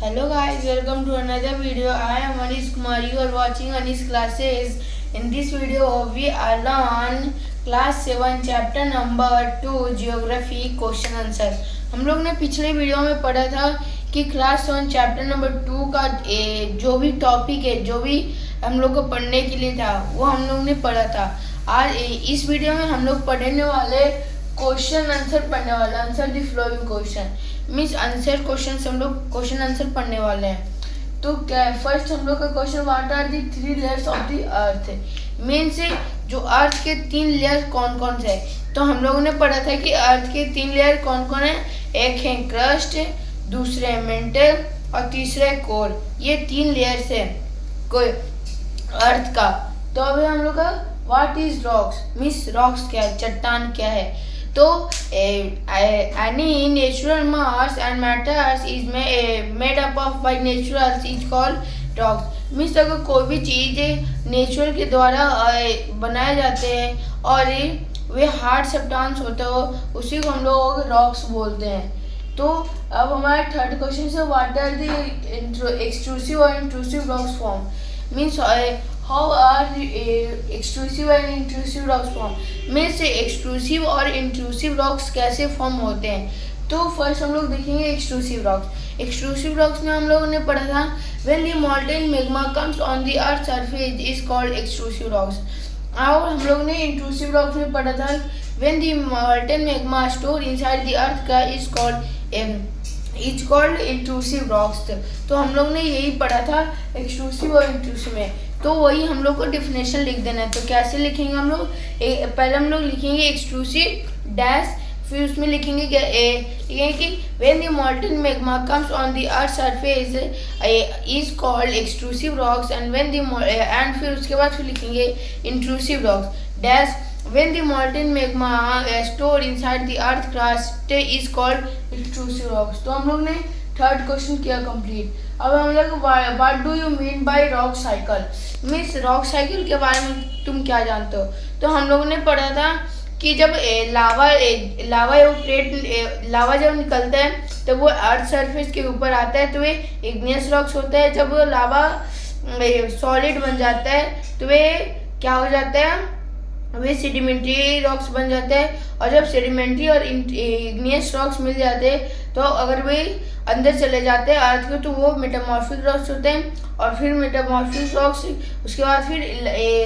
Hello guys, welcome to another video. I am Anish Kumar. You are watching Anish classes. In this video, we are learn class 7 chapter number 2 geography question answer. हम लोग ने पिछले video में पढ़ा था कि class 7 chapter number 2 का जो भी टॉपिक है, जो भी हम लोग को पढ़ने के लिए था, वो हम लोग ने पढ़ा था. आज इस वीडियो में हम लोग पढ़ने वाले क्वेश्चन आंसर पढ़ने वाले. Answer the flowing question means answer question हम लोग क्वेश्चन आंसर पढ़ने वाले हैं. तो क्या फर्स्ट हम लोग का question what are the 3 layers of the earth. Means जो अर्थ के 3 लेयर कौन कौन से है. तो हम लोगों ने पढ़ा था कि अर्थ के 3 लेयर कौन कौन है. एक है क्रस्ट, दूसरे है मेंटल और तीसरे है कोर. ये 3 लेयर्स है कोई अर्थ का. तो अभी हम लोग का what is rocks means rocks क्या है, चट्टान क्या है. तो any natural mass and matters is made up of by naturals is called rocks. Means अगर कोई भी चीज़ नेचुरल के द्वारा बनाए जाते हैं और वे हार्ड सब्सटेंस होते हो, उसी को हम लोग रॉक्स बोलते हैं. तो अब हमारा थर्ड क्वेश्चन है व्हाट आर द एक्सट्रूसिव और intrusive rocks form. Means how are extrusive and intrusive rocks form. Means extrusive और इंट्रूसिव रॉक्स कैसे फॉर्म होते हैं. तो फर्स्ट हम लोग देखेंगे एक्सट्रूसिव रॉक्स. एक्सट्रूसिव रॉक्स में हम लोगों ने पढ़ा था when the molten magma comes on the earth surface is called extrusive rocks. और हम लोग ने इंट्रूसिव रॉक्स में पढ़ा था when the molten magma stored inside the earth का is called intrusive rocks. तो हम लोग ने यही पढ़ा था एक्सट्रूसिव और इंट्रूसिव में. तो वही हम लोग को डिफिनेशन लिख देना है. तो कैसे लिखेंगे हम लोग. पहले हम लोग लिखेंगे एक्सट्रूसिव डैश, फिर उसमें लिखेंगे ये कि when the मॉल्टन magma comes on the earth surface is called extrusive rocks and when the end फिर उसके बाद फिर लिखेंगे intrusive rocks dash when the मॉल्टन magma store inside the earth crust is called intrusive rocks. तो हम लोग ने third question किया कंप्लीट. अब हम लोग what do you mean by rock cycle. Means rock cycle के बारे में तुम क्या जानते हो. तो हम लोगों ने पढ़ा था कि जब लावा जब निकलता है तो वो अर्थ सरफेस के ऊपर आता है तो वे इग्नियस रॉक्स होता है. जब वो लावा सॉलिड बन जाता है तो वे क्या हो जाता है, वे सेडिमेंट्री रॉक्स बन जाते हैं. और जब सेडिमेंट्री और इग्नियस रॉक्स मिल जाते हैं तो अगर वे अंदर चले जाते हैं अर्थ के तो वो मेटामॉर्फिक रॉक्स होते हैं. और फिर मेटामॉर्फिक रॉक्स उसके बाद फिर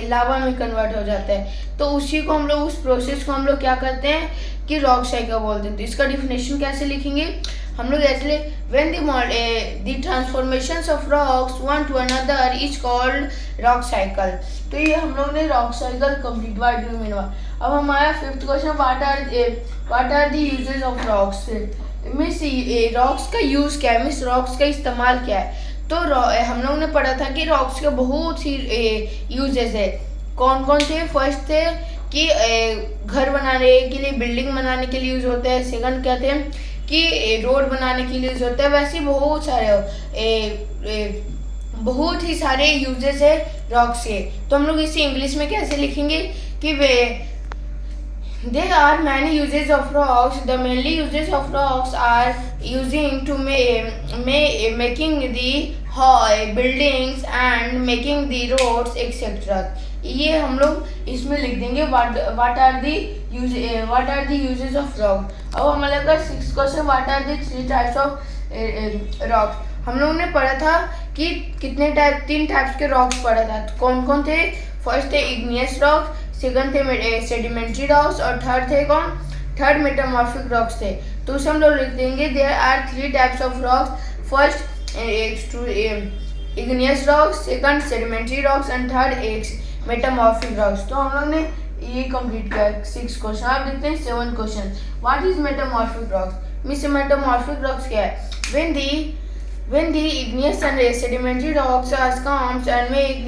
लावा में कन्वर्ट हो जाता है. तो उसी को हम लोग उस प्रोसेस को हम लोग क्या करते हैं कि रॉक साइकिल बोलते हैं. तो इसका डिफिनेशन कैसे लिखेंगे हम लोग ऐसे when the transformations of rocks one to another is called rock cycle. तो ये हम लोग ने rock cycle complete what do you mean. अब हमारा fifth question what are the uses of rocks. Means rocks का यूज क्या है, मीन्स रॉक्स का इस्तेमाल क्या है. तो हम लोग ने पढ़ा था कि रॉक्स के बहुत ही यूजेस है. कौन कौन थे. फर्स्ट थे कि घर बनाने के लिए, बिल्डिंग बनाने के लिए यूज होते हैं. सेकंड क्या थे कि रोड बनाने के लिए यूज होता है. वैसे बहुत ही सारे यूजेस है रॉक्स के. तो हम लोग इसे इंग्लिश में कैसे लिखेंगे कि there are many uses of rocks. The mainly uses of rocks are using to making the buildings and making the roads etc. ये हम लोग इसमें लिख देंगे what are the uses of rock. अब हमारे पास 6th question what are the 3 types of rocks. हम लोगों ने पढ़ा था कि कितने टाइप 3 टाइप्स के रॉक्स पढ़ा था. तो कौन कौन थे. फर्स्ट थे इग्नियस रॉक्स, सेकंड थे सेडिमेंट्री रॉक्स और थर्ड थे थर्ड मेटामॉर्फिक रॉक्स थे. तो उसे हम लोग लिख देंगे there are 3 types of rocks. First igneous rocks, second sedimentary rocks and third metamorphic rocks. तो हम लोग ने ये कंप्लीट किया 6 क्वेश्चन. आप देखते हैं 7 question. What is metamorphic rocks. Means metamorphic rocks क्या है. when the igneous and sedimentary rocks comes and make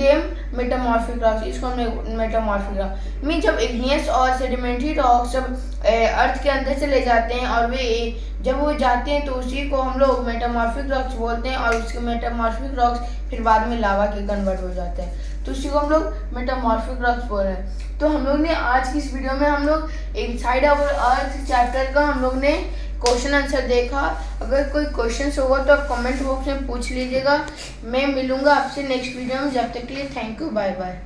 them metamorphic rocks. इसको हमने मेटामॉर्फिक रॉक मीन जब इग्नियस और सेडिमेंट्री रॉक्स जब अर्थ के अंदर चले जाते हैं और वे जब वो जाते हैं तो उसी को हम लोग मेटामॉर्फिक रॉक्स बोलते हैं. और उसके मेटामॉर्फिक रॉक्स फिर बाद में लावा के कन्वर्ट हो जाते हैं. तो उसी को हम लोग मेटामॉर्फिक रॉक्स बोल रहे हैं. तो हम लोग ने आज की इस वीडियो में हम लोग इनसाइड आवर अर्थ चैप्टर का हम लोग ने क्वेश्चन आंसर देखा। अगर कोई क्वेश्चन होगा तो आप कमेंट बॉक्स में पूछ लीजिएगा। मैं मिलूंगा आपसे नेक्स्ट वीडियो में। जब तक के लिए थैंक यू, बाय बाय।